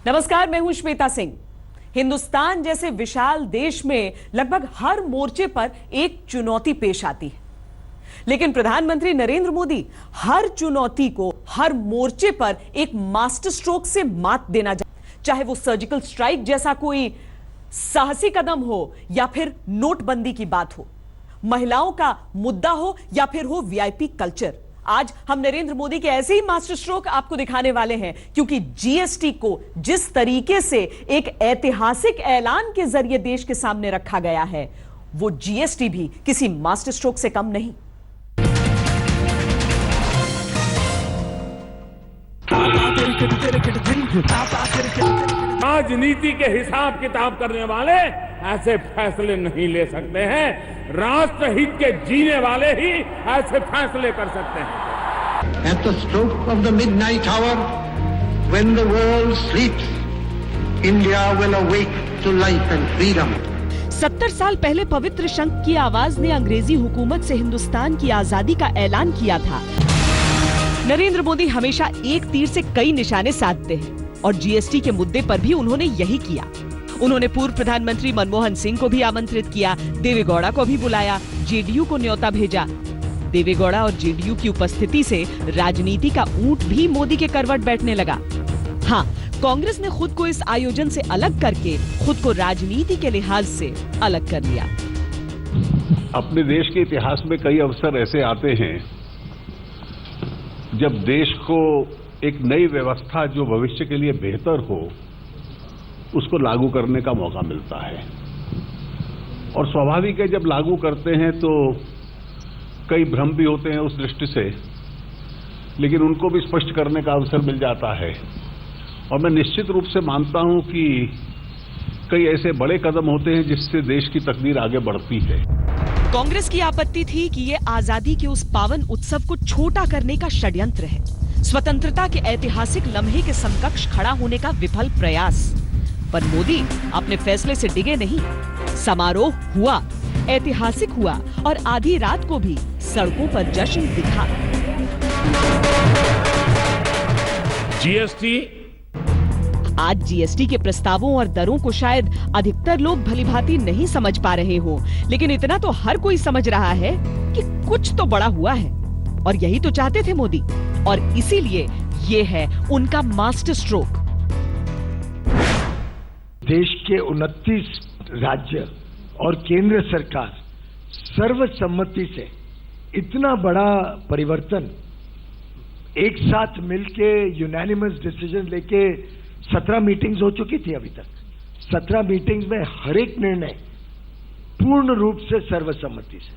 नमस्कार, मैं हूं श्वेता सिंह। हिंदुस्तान जैसे विशाल देश में लगभग हर मोर्चे पर एक चुनौती पेश आती है, लेकिन प्रधानमंत्री नरेंद्र मोदी हर चुनौती को हर मोर्चे पर एक मास्टर स्ट्रोक से मात देना चाहे वो सर्जिकल स्ट्राइक जैसा कोई साहसी कदम हो या फिर नोटबंदी की बात हो, महिलाओं का मुद्दा हो या फिर हो वीआईपी कल्चर। आज हम नरेंद्र मोदी के ऐसे ही मास्टर स्ट्रोक आपको दिखाने वाले हैं, क्योंकि जीएसटी को जिस तरीके से एक ऐतिहासिक ऐलान के जरिए देश के सामने रखा गया है, वो जीएसटी भी किसी मास्टर स्ट्रोक से कम नहीं। राजनीति के हिसाब किताब करने वाले ऐसे फैसले नहीं ले सकते हैं। राष्ट्रहित के जीने वाले ही ऐसे फैसले कर सकते हैं। At the stroke of the midnight hour, when the world sleeps, India will awake to life and freedom. 70 साल पहले पवित्र शंख की आवाज ने अंग्रेजी हुकूमत से हिंदुस्तान की आजादी का ऐलान किया था। नरेंद्र मोदी हमेशा एक तीर से कई निशाने साधते हैं और जीएसटी के मुद्दे पर भी उन्होंने यही किया। उन्होंने पूर्व प्रधानमंत्री मनमोहन सिंह को भी आमंत्रित किया, देवेगौड़ा को भी बुलाया, जेडीयू को न्योता भेजा। देवेगौड़ा और जेडीयू की उपस्थिति से राजनीति का ऊंट भी मोदी के करवट बैठने लगा। हाँ, कांग्रेस ने खुद को इस आयोजन से अलग करके खुद को राजनीति के लिहाज से अलग कर लिया। अपने देश के इतिहास में कई अवसर ऐसे आते हैं जब देश को एक नई व्यवस्था जो भविष्य के लिए बेहतर हो, उसको लागू करने का मौका मिलता है। और स्वाभाविक है, जब लागू करते हैं तो कई भ्रम भी होते हैं उस दृष्टि से, लेकिन उनको भी स्पष्ट करने का अवसर मिल जाता है। और मैं निश्चित रूप से मानता हूं कि कई ऐसे बड़े कदम होते हैं जिससे देश की तकदीर आगे बढ़ती है। कांग्रेस की आपत्ति थी कि ये आजादी के उस पावन उत्सव को छोटा करने का षड्यंत्र है, स्वतंत्रता के ऐतिहासिक लम्हे के समकक्ष खड़ा होने का विफल प्रयास। पर मोदी अपने फैसले से डिगे नहीं। समारोह हुआ, ऐतिहासिक हुआ और आधी रात को भी सड़कों पर जश्न दिखा। जीएसटी, आज जीएसटी के प्रस्तावों और दरों को शायद अधिकतर लोग भलीभांति नहीं समझ पा रहे हो, लेकिन इतना तो हर कोई समझ रहा है कि कुछ तो बड़ा हुआ है। और यही तो चाहते थे मोदी, और इसीलिए ये है उनका मास्टर स्ट्रोक। देश के 29 राज्य और केंद्र सरकार सर्वसम्मति से इतना बड़ा परिवर्तन एक साथ मिलके यूनानिमस डिसीजन लेके 17 मीटिंग्स हो चुकी थी अभी तक। 17 मीटिंग्स में हर एक निर्णय पूर्ण रूप से सर्वसम्मति से।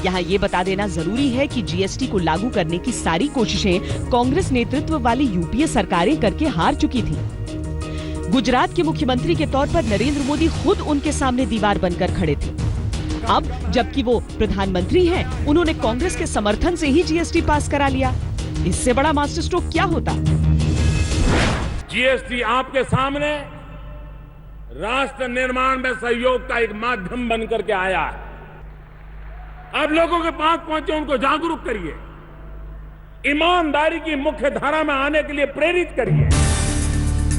यहाँ ये बता देना जरूरी है कि जीएसटी को लागू करने की सारी कोशिशें कांग्रेस नेतृत्व वाली यूपीए सरकारें करके हार चुकी थी। गुजरात के मुख्यमंत्री के तौर पर नरेंद्र मोदी खुद उनके सामने दीवार बनकर खड़े थे। अब जबकि वो प्रधानमंत्री हैं, उन्होंने कांग्रेस के समर्थन से ही जीएसटी पास करा लिया। इससे बड़ा मास्टर स्ट्रोक क्या होता? जीएसटी आपके सामने राष्ट्र निर्माण में सहयोग का एक माध्यम बनकर के आया है। अब लोगों के पास पहुंचे, उनको जागरूक करिए, ईमानदारी की मुख्य धारा में आने के लिए प्रेरित करिए।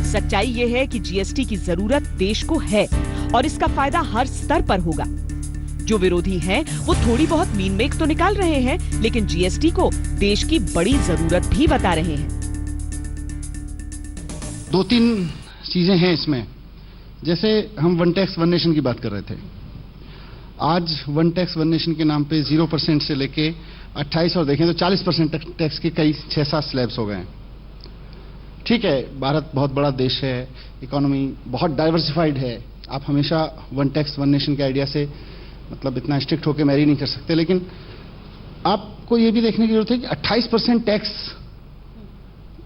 सच्चाई ये है कि जीएसटी की जरूरत देश को है और इसका फायदा हर स्तर पर होगा। जो विरोधी हैं, वो थोड़ी बहुत मीन मेख तो निकाल रहे हैं, लेकिन जीएसटी को देश की बड़ी जरूरत भी बता रहे हैं। 2-3 चीजें हैं इसमें। जैसे हम वन टैक्स वन नेशन की बात कर रहे थे, आज वन टैक्स वन नेशन के नाम पे 0% से लेके 28 और देखें तो 40% टैक्स के कई 6-7 स्लैब्स हो गए हैं। ठीक है, भारत बहुत बड़ा देश है, इकोनॉमी बहुत डाइवर्सिफाइड है। आप हमेशा वन टैक्स वन नेशन के आइडिया से मतलब इतना स्ट्रिक्ट होकर मैरी नहीं कर सकते, लेकिन आपको ये भी देखने की जरूरत है कि 28% टैक्स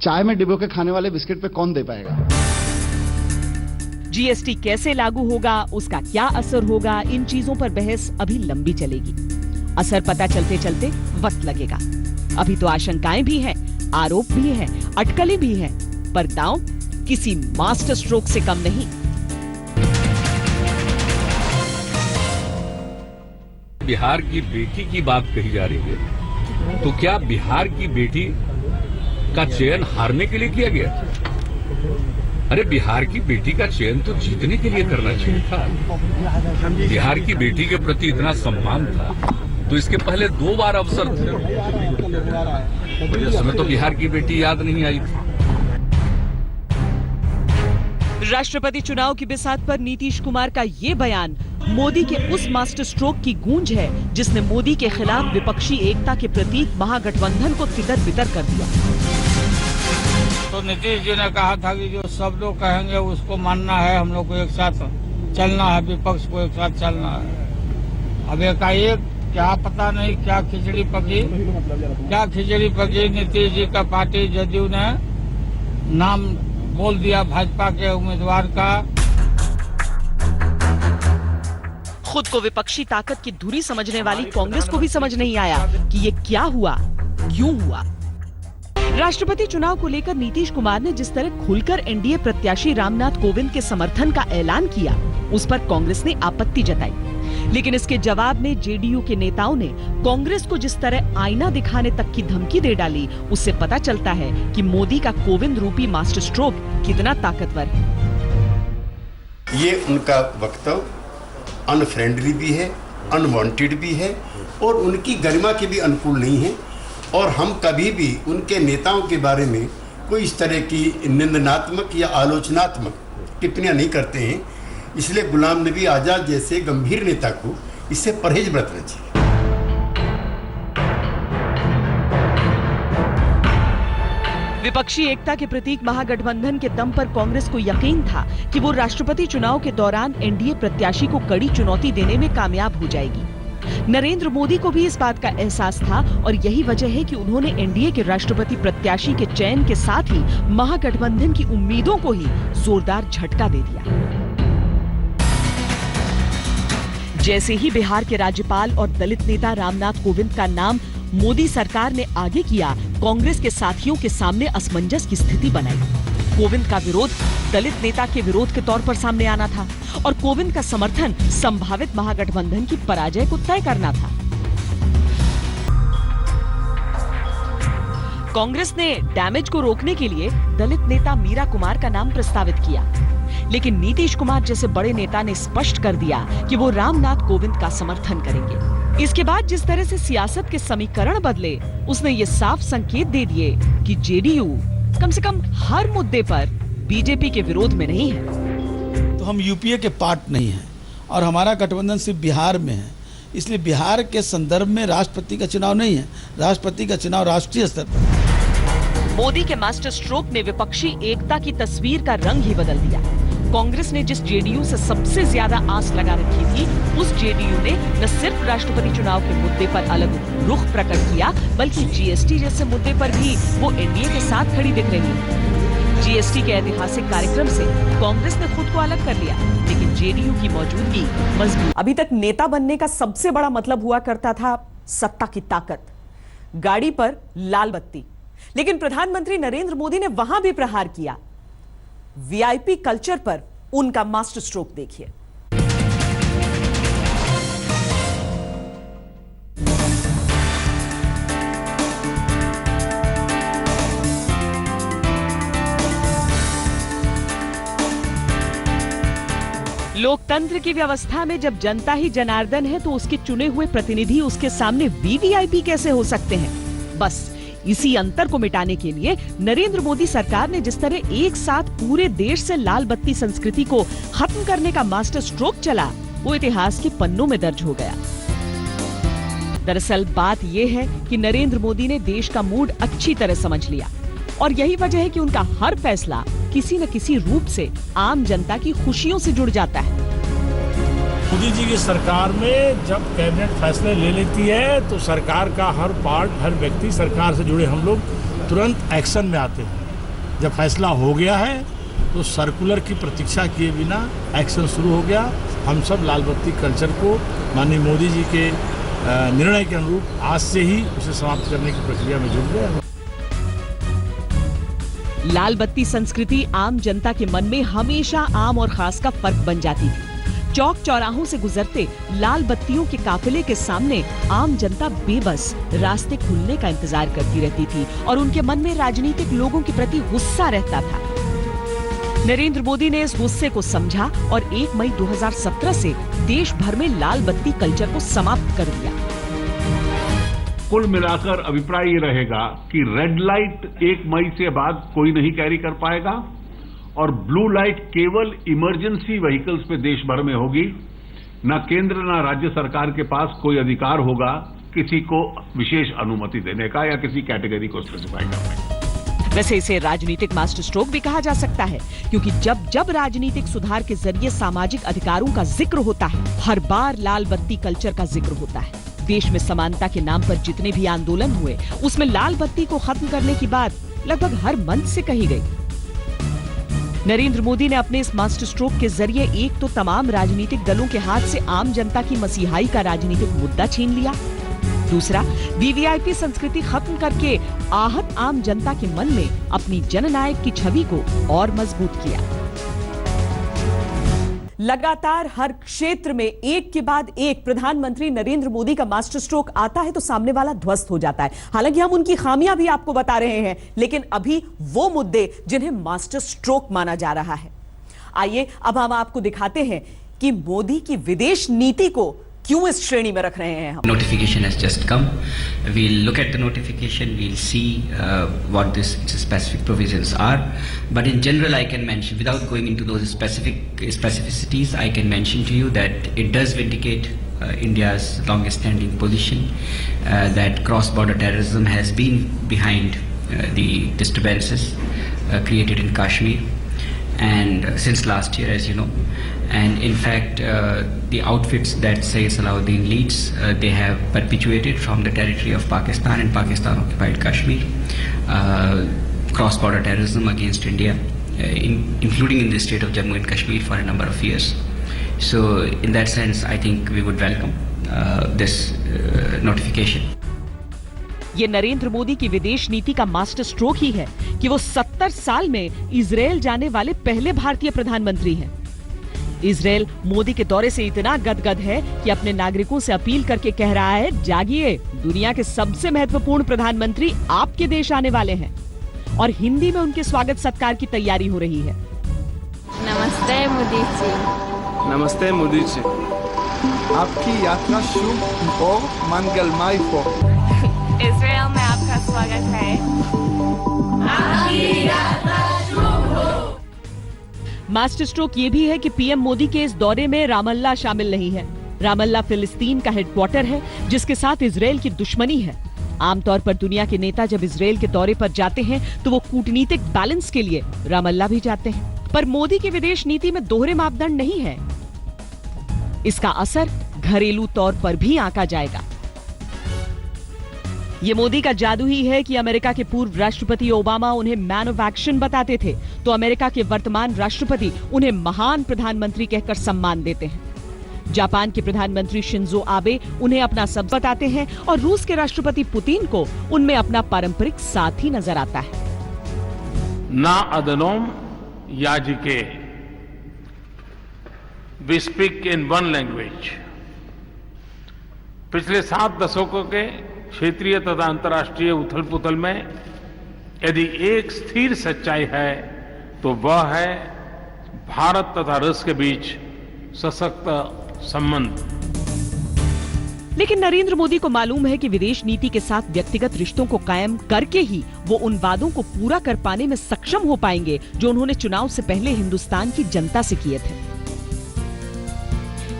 चाय में डिबो के खाने वाले बिस्किट पे कौन दे पाएगा। जीएसटी कैसे लागू होगा, उसका क्या असर होगा, इन चीजों पर बहस अभी लंबी चलेगी। असर पता चलते चलते वक्त लगेगा। अभी तो आशंकाएं भी हैं, आरोप भी हैं, अटकलें भी हैं, पर दांव किसी मास्टर स्ट्रोक से कम नहीं। बिहार की बेटी की बात कही जा रही है, तो क्या बिहार की बेटी का चयन हारने के लिए किया गया? अरे बिहार की बेटी का चयन तो जीतने के लिए करना चाहिए था। बिहार की बेटी के प्रति इतना सम्मान था तो इसके पहले 2 बार अवसर थे। उस समय तो बिहार की बेटी याद नहीं आई थी। राष्ट्रपति चुनाव की बिसात पर नीतीश कुमार का ये बयान मोदी के उस मास्टर स्ट्रोक की गूंज है जिसने मोदी के खिलाफ विपक्षी एकता के प्रतीक महागठबंधन को तितर बितर कर दिया। तो नीतीश जी ने कहा था कि जो सब लोग कहेंगे उसको मानना है, हम लोग को एक साथ चलना है, विपक्ष को एक साथ चलना है। अब एकाएक क्या पता नहीं क्या खिचड़ी पकी नीतीश जी का पार्टी जदयू ने नाम बोल दिया भाजपा के उम्मीदवार का। खुद को विपक्षी ताकत की धुरी समझने वाली कांग्रेस को भी समझ नहीं आया कि ये क्या हुआ, क्यों हुआ। राष्ट्रपति चुनाव को लेकर नीतीश कुमार ने जिस तरह खुलकर एनडीए प्रत्याशी रामनाथ कोविंद के समर्थन का ऐलान किया, उस पर कांग्रेस ने आपत्ति जताई। लेकिन इसके जवाब में जेडीयू के नेताओं ने कांग्रेस को जिस तरह आईना दिखाने तक की धमकी दे डाली, उससे पता चलता है कि मोदी का कोविंद रूपी मास्टर स्ट्रोक कितना ताकतवर है। ये उनका वक्तव्य अनफ्रेंडली भी है, अनवांटेड भी है और उनकी गरिमा के भी अनुकूल नहीं है। और हम कभी भी उनके नेताओं के बारे में कोई इस तरह की निंदनात्मक या आलोचनात्मक टिप्पणियां नहीं करते हैं। इसलिए गुलाम नबी आजाद जैसे गंभीर नेता को इससे परहेज बरतना चाहिए। विपक्षी एकता के प्रतीक महागठबंधन के दम पर कांग्रेस को यकीन था कि वो राष्ट्रपति चुनाव के दौरान एनडीए प्रत्याशी को कड़ी चुनौती देने में कामयाब हो जाएगी। नरेंद्र मोदी को भी इस बात का एहसास था और यही वजह है कि उन्होंने एनडीए के राष्ट्रपति प्रत्याशी के चयन के साथ ही महागठबंधन की उम्मीदों को ही जोरदार झटका दे दिया। जैसे ही बिहार के राज्यपाल और दलित नेता रामनाथ कोविंद का नाम मोदी सरकार ने आगे किया, कांग्रेस के साथियों के सामने असमंजस की स्थिति बनाई। कोविंद का विरोध दलित नेता के विरोध के तौर पर सामने आना था और कोविंद का समर्थन संभावित महागठबंधन की पराजय को तय करना था। कांग्रेस ने डैमेज को रोकने के लिए दलित नेता मीरा कुमार का नाम प्रस्तावित किया, लेकिन नीतीश कुमार जैसे बड़े नेता ने स्पष्ट कर दिया कि वो रामनाथ कोविंद का समर्थन करेंगे। इसके बाद जिस तरह से सियासत के समीकरण बदले, उसने ये साफ संकेत दे दिए कि जेडीयू कम से कम हर मुद्दे पर बीजेपी के विरोध में नहीं है। तो हम यूपीए के पार्ट नहीं हैं और हमारा गठबंधन सिर्फ बिहार में है, इसलिए बिहार के संदर्भ में राष्ट्रपति का चुनाव नहीं है, राष्ट्रपति का चुनाव राष्ट्रीय स्तर पर। मोदी के मास्टर स्ट्रोक ने विपक्षी एकता की तस्वीर का रंग ही बदल दिया। कांग्रेस ने जिस जेडीयू से सबसे ज्यादा आस लगा रखी थी, उस जेडीयू ने न सिर्फ राष्ट्रपति चुनाव के मुद्दे पर अलग रुख प्रकट किया, बल्कि जीएसटी जैसे मुद्दे पर भी वो एनडीए के साथ खड़ी दिख रही है। जीएसटी के ऐतिहासिक कार्यक्रम से कांग्रेस ने खुद को अलग कर लिया, लेकिन जेडीयू की मौजूदगी मजबूत। अभी तक नेता बनने का सबसे बड़ा मतलब हुआ करता था सत्ता की ताकत, गाड़ी पर लाल बत्ती। लेकिन प्रधानमंत्री नरेंद्र मोदी ने वहां भी प्रहार किया। वीआईपी कल्चर पर उनका मास्टर स्ट्रोक देखिए। लोकतंत्र की व्यवस्था में जब जनता ही जनार्दन है, तो उसके चुने हुए प्रतिनिधि उसके सामने वीवीआईपी कैसे हो सकते हैं? बस इसी अंतर को मिटाने के लिए नरेंद्र मोदी सरकार ने जिस तरह एक साथ पूरे देश से लाल बत्ती संस्कृति को खत्म करने का मास्टर स्ट्रोक चला, वो इतिहास के पन्नों में दर्ज हो गया। दरअसल बात यह है कि नरेंद्र मोदी ने देश का मूड अच्छी तरह समझ लिया और यही वजह है कि उनका हर फैसला किसी न किसी रूप से आम जनता की खुशियों से जुड़ जाता है। मोदी जी की सरकार में जब कैबिनेट फैसले ले लेती है तो सरकार का हर पार्ट, हर व्यक्ति, सरकार से जुड़े हम लोग तुरंत एक्शन में आते हैं। जब फैसला हो गया है तो सर्कुलर की प्रतीक्षा किए बिना एक्शन शुरू हो गया। हम सब लाल बत्ती कल्चर को माननीय मोदी जी के निर्णय के अनुरूप आज से ही उसे समाप्त करने की प्रक्रिया में जुट गए। लाल बत्ती संस्कृति आम जनता के मन में हमेशा आम और खास का फर्क बन जाती थी। चौक चौराहों से गुजरते लाल बत्तियों के काफिले के सामने आम जनता बेबस रास्ते खुलने का इंतजार करती रहती थी और उनके मन में राजनीतिक लोगों के प्रति गुस्सा रहता था। नरेंद्र मोदी ने इस गुस्से को समझा और 1 मई 2017 से देश भर में लाल बत्ती कल्चर को समाप्त कर दिया। कुल मिलाकर अभिप्राय ये रहेगा कि रेड लाइट 1 मई से बाद कोई नहीं कैरी कर पाएगा और ब्लू लाइट केवल इमरजेंसी व्हीकल्स पे देश भर में होगी। न केंद्र न राज्य सरकार के पास कोई अधिकार होगा किसी को विशेष अनुमति देने का या किसी कैटेगरी को स्पेसिफाई करने का। वैसे इसे राजनीतिक मास्टर स्ट्रोक भी कहा जा सकता है, क्योंकि जब जब राजनीतिक सुधार के जरिए सामाजिक अधिकारों का जिक्र होता है, हर बार लाल बत्ती कल्चर का जिक्र होता है। देश में समानता के नाम पर जितने भी आंदोलन हुए, उसमें लाल बत्ती को खत्म करने की बात लगभग हर मंच से कही गई। नरेंद्र मोदी ने अपने इस मास्टर स्ट्रोक के जरिए एक तो तमाम राजनीतिक दलों के हाथ से आम जनता की मसीहाई का राजनीतिक मुद्दा छीन लिया, दूसरा वीवीआईपी संस्कृति खत्म करके आहत आम जनता के मन में अपनी जननायक की छवि को और मजबूत किया। लगातार हर क्षेत्र में एक के बाद एक प्रधानमंत्री नरेंद्र मोदी का मास्टर स्ट्रोक आता है तो सामने वाला ध्वस्त हो जाता है। हालांकि हम उनकी खामियां भी आपको बता रहे हैं, लेकिन अभी वो मुद्दे जिन्हें मास्टर स्ट्रोक माना जा रहा है। आइए अब हम आपको दिखाते हैं कि मोदी की विदेश नीति को क्यों इस श्रेणी में रख रहे हैं हम। Notification has just come. We'll look at the notification. We'll see what its specific provisions are. But in general, I can mention, without going into those specificities, I can mention to you that it does vindicate India's longest-standing position that cross-border terrorism has been behind the disturbances created in Kashmir, and since last year, as you know. And in fact, the outfits that Sayyid Salahuddin leads, they have perpetuated from the territory of Pakistan and Pakistan-occupied Kashmir cross-border terrorism against India, including in the state of Jammu and Kashmir for a number of years. So, in that sense, I think we would welcome this notification. ये नरेंद्र मोदी की विदेश नीति का master stroke ही है कि वो 70 साल में इजरायल जाने वाले पहले भारतीय प्रधानमंत्री हैं। इजरायल मोदी के दौरे से इतना गदगद है कि अपने नागरिकों से अपील करके कह रहा है, जागिए, दुनिया के सबसे महत्वपूर्ण प्रधानमंत्री आपके देश आने वाले हैं। और हिंदी में उनके स्वागत सत्कार की तैयारी हो रही है। नमस्ते मोदी जी। नमस्ते मोदी जी। आपकी यात्रा शुभ और मंगलमय हो। इजरायल में आपका स्वागत है। आपकी यात्रा शुभ हो। मास्टर स्ट्रोक ये भी है कि पीएम मोदी के इस दौरे में रामल्ला शामिल नहीं है। रामल्ला फिलिस्तीन का हेडक्वार्टर है जिसके साथ इजरायल की दुश्मनी है। आमतौर पर दुनिया के नेता जब इजरायल के दौरे पर जाते हैं तो वो कूटनीतिक बैलेंस के लिए रामल्ला भी जाते हैं, पर मोदी की विदेश नीति में दोहरे मापदंड नहीं है। इसका असर घरेलू तौर पर भी आंका जाएगा। ये मोदी का जादू ही है कि अमेरिका के पूर्व राष्ट्रपति ओबामा उन्हें मैन ऑफ एक्शन बताते थे, तो अमेरिका के वर्तमान राष्ट्रपति उन्हें महान प्रधानमंत्री कहकर सम्मान देते हैं। जापान के प्रधानमंत्री शिंजो आबे उन्हें अपना सब बताते हैं और रूस के राष्ट्रपति पुतिन को उनमें अपना पारंपरिक साथी नजर आता है। ना अदनोम याजिके, we speak in one language. पिछले 7 दशकों के क्षेत्रीय तथा अंतर्राष्ट्रीय उथल पुथल में यदि एक स्थिर सच्चाई है तो वह है भारत तथा रूस के बीच सशक्त संबंध। लेकिन नरेंद्र मोदी को मालूम है कि विदेश नीति के साथ व्यक्तिगत रिश्तों को कायम करके ही वो उन वादों को पूरा कर पाने में सक्षम हो पाएंगे जो उन्होंने चुनाव से पहले हिंदुस्तान की जनता से किए थे।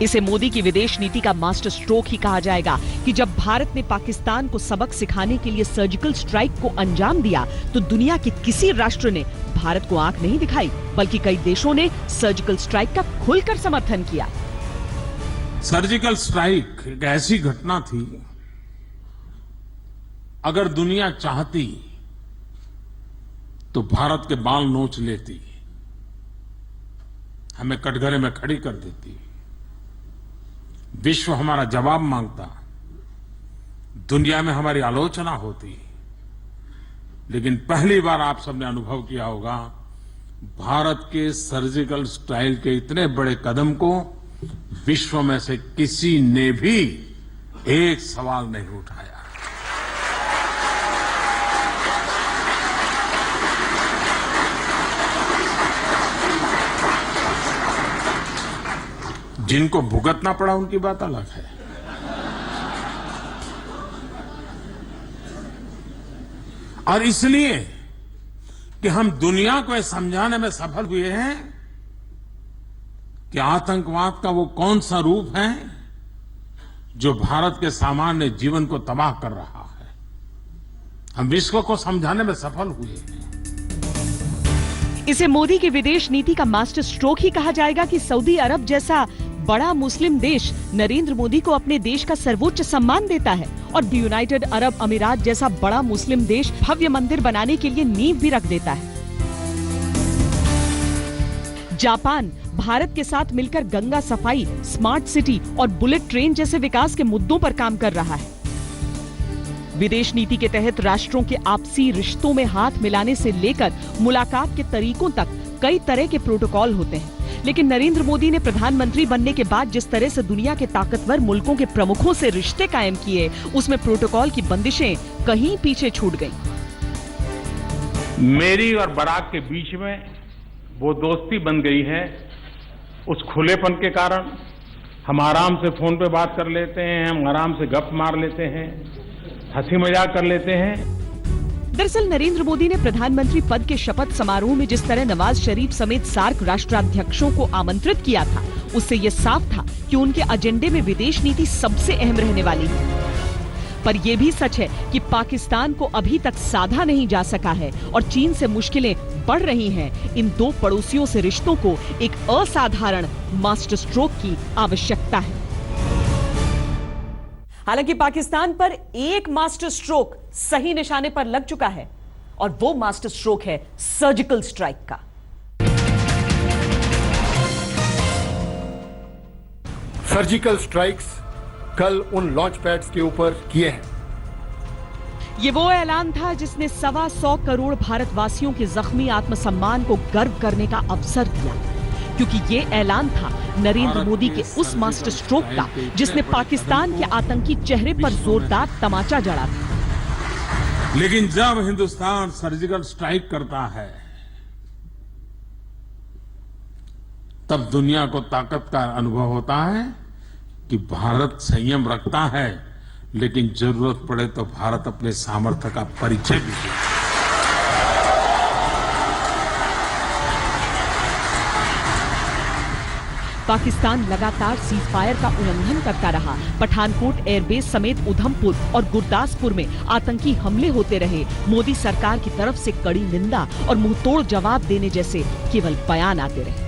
इसे मोदी की विदेश नीति का मास्टर स्ट्रोक ही कहा जाएगा कि जब भारत ने पाकिस्तान को सबक सिखाने के लिए सर्जिकल स्ट्राइक को अंजाम दिया तो दुनिया के किसी राष्ट्र ने भारत को आंख नहीं दिखाई, बल्कि कई देशों ने सर्जिकल स्ट्राइक का खुलकर समर्थन किया। सर्जिकल स्ट्राइक एक ऐसी घटना थी, अगर दुनिया चाहती तो भारत के बाल नोच लेती, हमें कटघरे में खड़ी कर देती, विश्व हमारा जवाब मांगता, दुनिया में हमारी आलोचना होती। लेकिन पहली बार आप सबने अनुभव किया होगा, भारत के सर्जिकल स्ट्राइक के इतने बड़े कदम को विश्व में से किसी ने भी एक सवाल नहीं उठाया। जिनको भुगतना पड़ा उनकी बात अलग है। और इसलिए कि हम दुनिया को यह समझाने में सफल हुए हैं कि आतंकवाद का वो कौन सा रूप है जो भारत के सामान्य जीवन को तबाह कर रहा है, हम विश्व को समझाने में सफल हुए हैं। इसे मोदी की विदेश नीति का मास्टर स्ट्रोक ही कहा जाएगा कि सऊदी अरब जैसा बड़ा मुस्लिम देश नरेंद्र मोदी को अपने देश का सर्वोच्च सम्मान देता है और यूनाइटेड अरब अमीरात जैसा बड़ा मुस्लिम देश भव्य मंदिर बनाने के लिए नींव भी रख देता है। जापान भारत के साथ मिलकर गंगा सफाई, स्मार्ट सिटी और बुलेट ट्रेन जैसे विकास के मुद्दों पर काम कर रहा है। विदेश नीति के तहत राष्ट्रों के आपसी रिश्तों में हाथ मिलाने से लेकर मुलाकात के तरीकों तक कई तरह के प्रोटोकॉल होते हैं, लेकिन नरेंद्र मोदी ने प्रधानमंत्री बनने के बाद जिस तरह से दुनिया के ताकतवर मुल्कों के प्रमुखों से रिश्ते कायम किए, उसमें प्रोटोकॉल की बंदिशें कहीं पीछे छूट गईं। मेरी और बराक के बीच में वो दोस्ती बन गई है, उस खुलेपन के कारण हम आराम से फोन पे बात कर लेते हैं, हम आराम से गप मार लेते हैं, हंसी मजाक कर लेते हैं। दरअसल नरेंद्र मोदी ने प्रधानमंत्री पद के शपथ समारोह में जिस तरह नवाज शरीफ समेत सार्क राष्ट्राध्यक्षों को आमंत्रित किया था, उससे ये साफ था कि उनके एजेंडे में विदेश नीति सबसे अहम रहने वाली है। पर यह भी सच है कि पाकिस्तान को अभी तक साधा नहीं जा सका है और चीन से मुश्किलें बढ़ रही हैं। इन दो पड़ोसियों से रिश्तों को एक असाधारण मास्टर स्ट्रोक की आवश्यकता है। हालांकि पाकिस्तान पर एक मास्टर स्ट्रोक सही निशाने पर लग चुका है और वो मास्टर स्ट्रोक है सर्जिकल स्ट्राइक का। सर्जिकल स्ट्राइक्स कल उन लॉन्च पैड्स के ऊपर किए हैं। ये वो ऐलान था जिसने 125 करोड़ भारतवासियों के जख्मी आत्मसम्मान को गर्व करने का अवसर दिया, क्योंकि ये ऐलान था नरेंद्र मोदी के उस मास्टर स्ट्रोक का जिसने पाकिस्तान के आतंकी चेहरे पर जोरदार तमाचा जड़ा था। लेकिन जब हिंदुस्तान सर्जिकल स्ट्राइक करता है तब दुनिया को ताकत का अनुभव होता है कि भारत संयम रखता है, लेकिन जरूरत पड़े तो भारत अपने सामर्थ्य का परिचय भी देता है। पाकिस्तान लगातार सीज फायर का उल्लंघन करता रहा। पठानकोट एयरबेस समेत उधमपुर और गुरदासपुर में आतंकी हमले होते रहे। मोदी सरकार की तरफ से कड़ी निंदा और मुंहतोड़ जवाब देने जैसे केवल बयान आते रहे।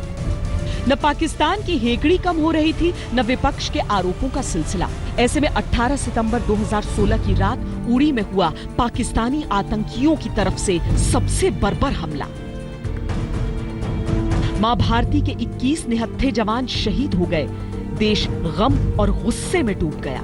न पाकिस्तान की हेकड़ी कम हो रही थी, न विपक्ष के आरोपों का सिलसिला। ऐसे में 18 सितंबर 2016 की रात उड़ी में हुआ पाकिस्तानी आतंकियों की तरफ से सबसे बर्बर हमला। मां भारती के 21 निहत्थे जवान शहीद हो गए। देश गम और गुस्से में डूब गया।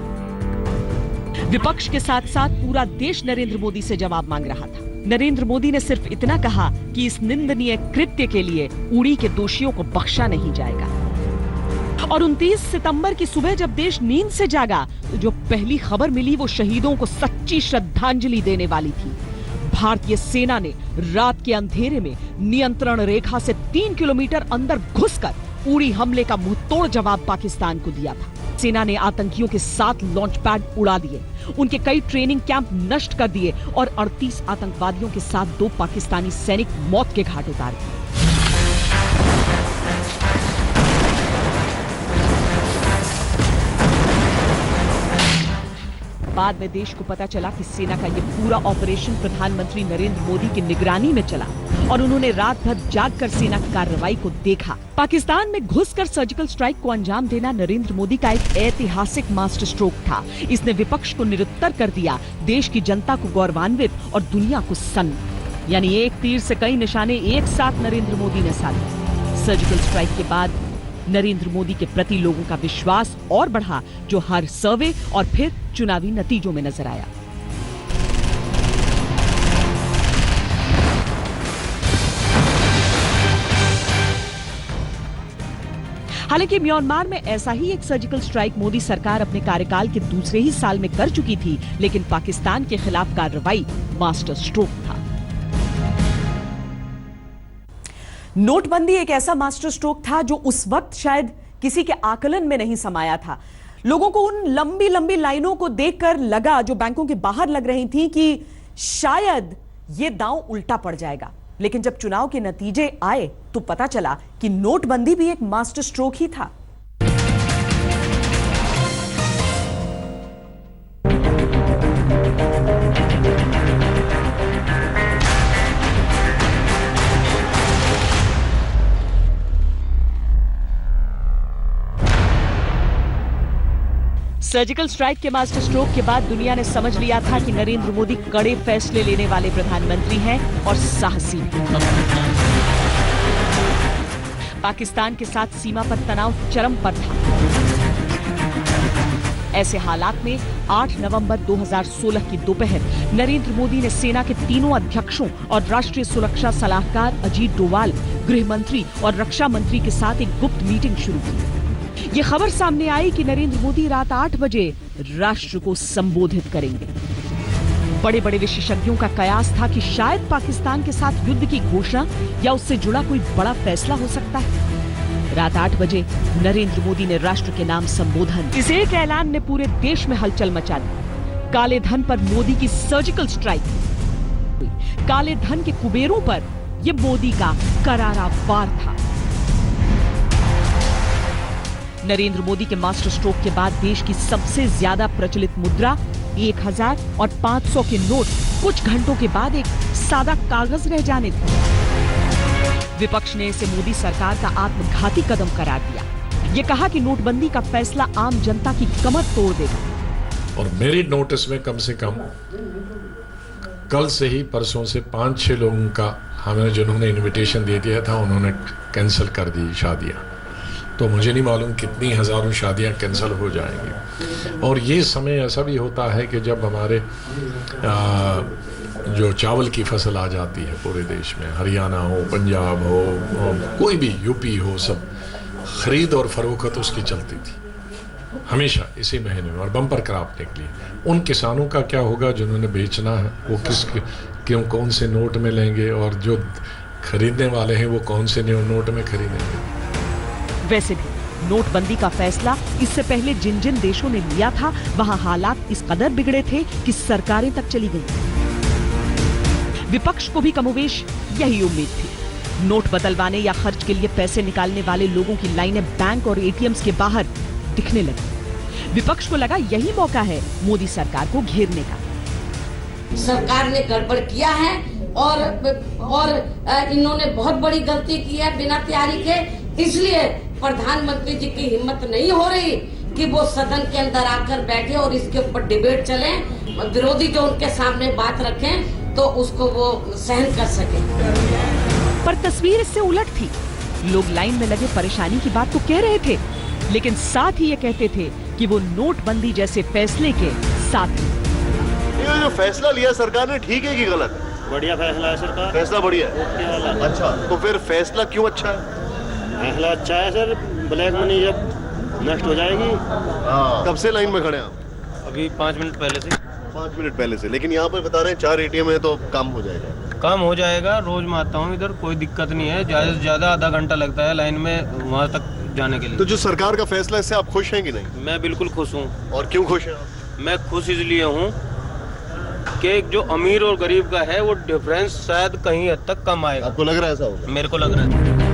विपक्ष के साथ साथ पूरा देश नरेंद्र मोदी से जवाब मांग रहा था। नरेंद्र मोदी ने सिर्फ इतना कहा कि इस निंदनीय कृत्य के लिए उड़ी के दोषियों को बख्शा नहीं जाएगा। और 29 सितंबर की सुबह जब देश नींद से जागा तो जो पहली खबर मिली वो शहीदों को सच्ची श्रद्धांजलि देने वाली थी। भारतीय सेना ने रात के अंधेरे में नियंत्रण रेखा से 3 किलोमीटर अंदर घुसकर उड़ी हमले का मुंहतोड़ जवाब पाकिस्तान को दिया था। सेना ने आतंकियों के 7 लॉन्च पैड उड़ा दिए, उनके कई ट्रेनिंग कैंप नष्ट कर दिए और 38 आतंकवादियों के साथ 2 पाकिस्तानी सैनिक मौत के घाट उतार दिए। बाद में देश को पता चला कि सेना का ये पूरा ऑपरेशन प्रधानमंत्री नरेंद्र मोदी की निगरानी में चला और उन्होंने रात भर जागकर सेना की कार्रवाई को देखा। पाकिस्तान में घुसकर सर्जिकल स्ट्राइक को अंजाम देना नरेंद्र मोदी का एक ऐतिहासिक मास्टर स्ट्रोक था। इसने विपक्ष को निरुत्तर कर दिया, देश की जनता को गौरवान्वित और दुनिया को सन्न। यानी एक तीर से कई निशाने एक साथ नरेंद्र मोदी ने साधे। सर्जिकल स्ट्राइक के बाद नरेंद्र मोदी के प्रति लोगों का विश्वास और बढ़ा, जो हर सर्वे और फिर चुनावी नतीजों में नजर आया। हालांकि म्यांमार में ऐसा ही एक सर्जिकल स्ट्राइक मोदी सरकार अपने कार्यकाल के दूसरे ही साल में कर चुकी थी, लेकिन पाकिस्तान के खिलाफ कार्रवाई मास्टर स्ट्रोक था। नोटबंदी एक ऐसा मास्टर स्ट्रोक था जो उस वक्त शायद किसी के आकलन में नहीं समाया था। लोगों को उन लंबी लंबी लाइनों को देखकर लगा, जो बैंकों के बाहर लग रही थी, कि शायद ये दांव उल्टा पड़ जाएगा। लेकिन जब चुनाव के नतीजे आए तो पता चला कि नोटबंदी भी एक मास्टर स्ट्रोक ही था। सर्जिकल स्ट्राइक के मास्टर स्ट्रोक के बाद दुनिया ने समझ लिया था कि नरेंद्र मोदी कड़े फैसले लेने वाले प्रधानमंत्री हैं और साहसी। पाकिस्तान के साथ सीमा पर तनाव चरम पर था। ऐसे हालात में 8 नवंबर 2016 की दोपहर नरेंद्र मोदी ने सेना के तीनों अध्यक्षों और राष्ट्रीय सुरक्षा सलाहकार अजीत डोवाल, गृह मंत्री और रक्षा मंत्री के साथ एक गुप्त मीटिंग शुरू की। ये खबर सामने आई कि नरेंद्र मोदी रात 8 बजे राष्ट्र को संबोधित करेंगे। बड़े बड़े विशेषज्ञों का कयास था कि शायद पाकिस्तान के साथ युद्ध की घोषणा या उससे जुड़ा कोई बड़ा फैसला हो सकता है। रात 8 बजे नरेंद्र मोदी ने राष्ट्र के नाम संबोधन। इस एक ऐलान ने पूरे देश में हलचल मचा दी। काले धन पर मोदी की सर्जिकल स्ट्राइक। काले धन के कुबेरों पर यह मोदी का करारा वार था। नरेंद्र मोदी के मास्टर स्ट्रोक के बाद देश की सबसे ज्यादा प्रचलित मुद्रा 1000 और 500 के नोट कुछ घंटों के बाद एक सादा कागज रह जाने थे। विपक्ष ने इसे मोदी सरकार का आत्मघाती कदम करार दिया। ये कहा कि नोटबंदी का फैसला आम जनता की कमर तोड़ देगा। और मेरी नोटिस में कम से कम कल से ही, परसों से 5-6 लोगों का हमें जिन्होंने इनविटेशन दे दिया था उन्होंने कैंसिल कर दी शादियां। तो मुझे नहीं मालूम कितनी हजारों शादियां कैंसिल हो जाएंगी। और ये समय ऐसा भी होता है कि जब हमारे जो चावल की फसल आ जाती है पूरे देश में, हरियाणा हो, पंजाब हो, कोई भी यूपी हो, सब खरीद और फरोख्त उसकी चलती थी हमेशा इसी महीने में, और बम्पर क्रॉप निकली। उन किसानों का क्या होगा जिन्होंने बेचना है, वो कौन से नोट में लेंगे, और जो खरीदने वाले हैं वो कौन से नोट में खरीदेंगे। वैसे भी नोटबंदी का फैसला इससे पहले जिन जिन देशों ने लिया था, वहां हालात इस कदर बिगड़े थे कि सरकारें तक चली गईं। विपक्ष को भी कमोवेश यही उम्मीद थी। नोट बदलवाने या खर्च के लिए पैसे निकालने वाले लोगों की लाइनें बैंक और एटीएम्स के बाहर दिखने लगी। विपक्ष को लगा यही मौका है मोदी सरकार को घेरने का। सरकार ने गड़बड़ किया है और इन्होंने बहुत बड़ी गलती की है बिना तैयारी के। इसलिए प्रधानमंत्री जी की हिम्मत नहीं हो रही कि वो सदन के अंदर आकर बैठे और इसके ऊपर डिबेट चले, विरोधी जो उनके सामने बात रखें तो उसको वो सहन कर सके। पर तस्वीर इससे उलट थी। लोग लाइन में लगे परेशानी की बात तो कह रहे थे, लेकिन साथ ही ये कहते थे कि वो नोटबंदी जैसे फैसले के साथ। ये जो फैसला लिया सरकार ने, ठीक है कि गलत है? बढ़िया फैसला है सरकार। फैसला बढ़िया है। अच्छा, तो फिर फैसला क्यों अच्छा है? फैसला अच्छा है सर। ब्लैक मनी जब नष्ट हो जाएगी। कब से लाइन में खड़े हैं आप? अभी 5 मिनट पहले से। 5 मिनट पहले से। लेकिन यहाँ पर बता रहे हैं 4 ATM है तो काम हो जाएगा। काम हो जाएगा। रोज मैं आता हूँ इधर, कोई दिक्कत नहीं है। ज्यादा से ज्यादा आधा घंटा लगता है लाइन में वहाँ तक जाने के लिए। तो जो सरकार का फैसला, इससे आप खुश हैं कि नहीं? मैं बिल्कुल खुश हूँ। और क्यों खुश हैं? मैं खुश इसलिए हूँ कि जो अमीर और गरीब का है वो डिफरेंस शायद कहीं हद तक कम आएगा। आपको लग रहा है ऐसा होगा? मेरे को लग रहा है।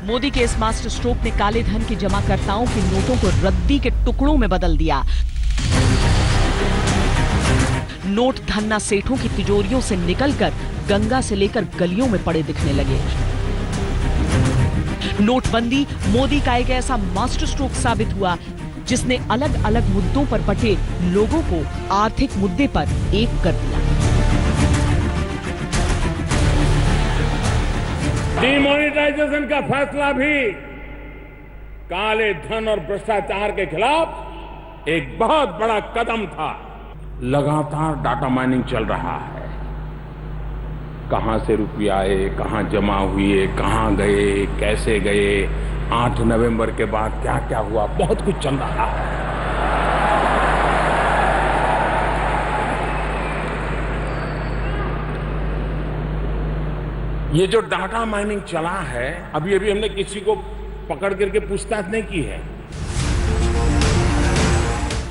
मोदी के इस मास्टर स्ट्रोक ने काले धन के जमाकर्ताओं के नोटों को रद्दी के टुकड़ों में बदल दिया। नोट धन्ना सेठों की तिजोरियों से निकलकर गंगा से लेकर गलियों में पड़े दिखने लगे। नोटबंदी मोदी का एक ऐसा मास्टर स्ट्रोक साबित हुआ जिसने अलग अलग मुद्दों पर बटे लोगों को आर्थिक मुद्दे पर एक कर दिया। डिमोनेटाइजेशन का फैसला भी काले धन और भ्रष्टाचार के खिलाफ एक बहुत बड़ा कदम था। लगातार डाटा माइनिंग चल रहा है। कहां से रुपये आए, कहां जमा हुए, कहां गए, कैसे गए, 8 नवंबर के बाद क्या क्या हुआ, बहुत कुछ चल रहा है। ये जो डाटा माइनिंग चला है, अभी हमने किसी को पकड़ करके पूछताछ नहीं की है।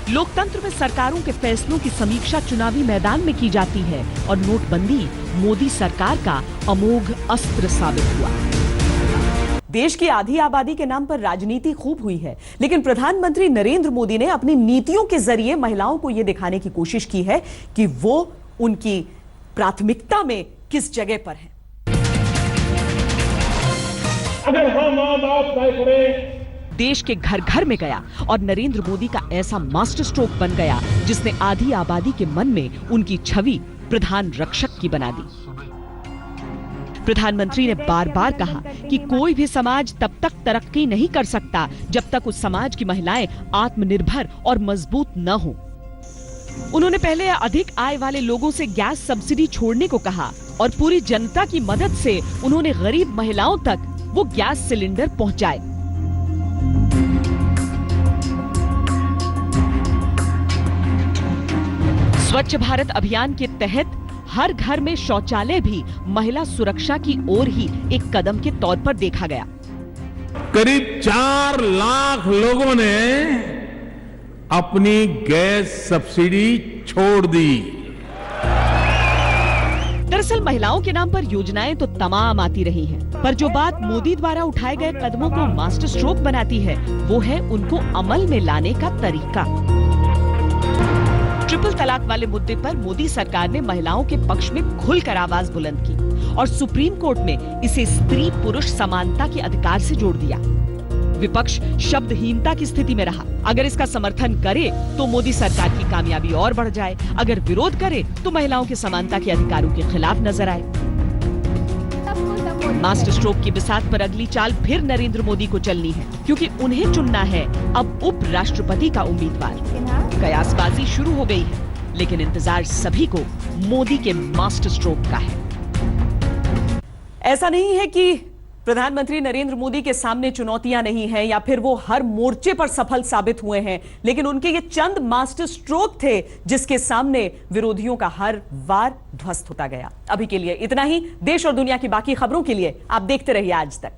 लोकतंत्र में सरकारों के फैसलों की समीक्षा चुनावी मैदान में की जाती है और नोटबंदी मोदी सरकार का अमोघ अस्त्र साबित हुआ। देश की आधी आबादी के नाम पर राजनीति खूब हुई है, लेकिन प्रधानमंत्री नरेंद्र मोदी ने अपनी नीतियों के जरिए महिलाओं को यह दिखाने की कोशिश की है कि वो उनकी प्राथमिकता में किस जगह पर है। अगर हम मां बाप तय करें, देश के घर घर में गया और नरेंद्र मोदी का ऐसा मास्टर स्ट्रोक बन गया जिसने आधी आबादी के मन में उनकी छवि प्रधान रक्षक की बना दी। प्रधानमंत्री ने बार बार कहा कि कोई भी समाज तब तक तरक्की नहीं कर सकता जब तक उस समाज की महिलाएं आत्मनिर्भर और मजबूत न हों। उन्होंने पहले अधिक आय वाले लोगों से गैस सब्सिडी छोड़ने को कहा और पूरी जनता की मदद से उन्होंने गरीब महिलाओं तक वो गैस सिलेंडर पहुंचाए। स्वच्छ भारत अभियान के तहत हर घर में शौचालय भी महिला सुरक्षा की ओर ही एक कदम के तौर पर देखा गया। करीब 4 लाख लोगों ने अपनी गैस सब्सिडी छोड़ दी। दरअसल महिलाओं के नाम पर योजनाएं तो तमाम आती रही हैं, पर जो बात मोदी द्वारा उठाए गए कदमों को मास्टर स्ट्रोक बनाती है वो है उनको अमल में लाने का तरीका। ट्रिपल तलाक वाले मुद्दे पर मोदी सरकार ने महिलाओं के पक्ष में खुलकर आवाज बुलंद की और सुप्रीम कोर्ट में इसे स्त्री पुरुष समानता के अधिकार से जोड़ दिया। विपक्ष शब्दहीनता की स्थिति में रहा। अगर इसका समर्थन करे तो मोदी सरकार की कामयाबी और बढ़ जाए, अगर विरोध करे तो महिलाओं के समानता के अधिकारों के खिलाफ नजर आए। मास्टर स्ट्रोक की बिसात पर अगली चाल फिर नरेंद्र मोदी को चलनी है, क्योंकि उन्हें चुनना है अब उपराष्ट्रपति का उम्मीदवार। कयासबाजी शुरू हो गई है, लेकिन इंतजार सभी को मोदी के मास्टर स्ट्रोक का है। ऐसा नहीं है कि प्रधानमंत्री नरेंद्र मोदी के सामने चुनौतियां नहीं हैं या फिर वो हर मोर्चे पर सफल साबित हुए हैं, लेकिन उनके ये चंद मास्टर स्ट्रोक थे जिसके सामने विरोधियों का हर वार ध्वस्त होता गया। अभी के लिए इतना ही। देश और दुनिया की बाकी खबरों के लिए आप देखते रहिए आज तक।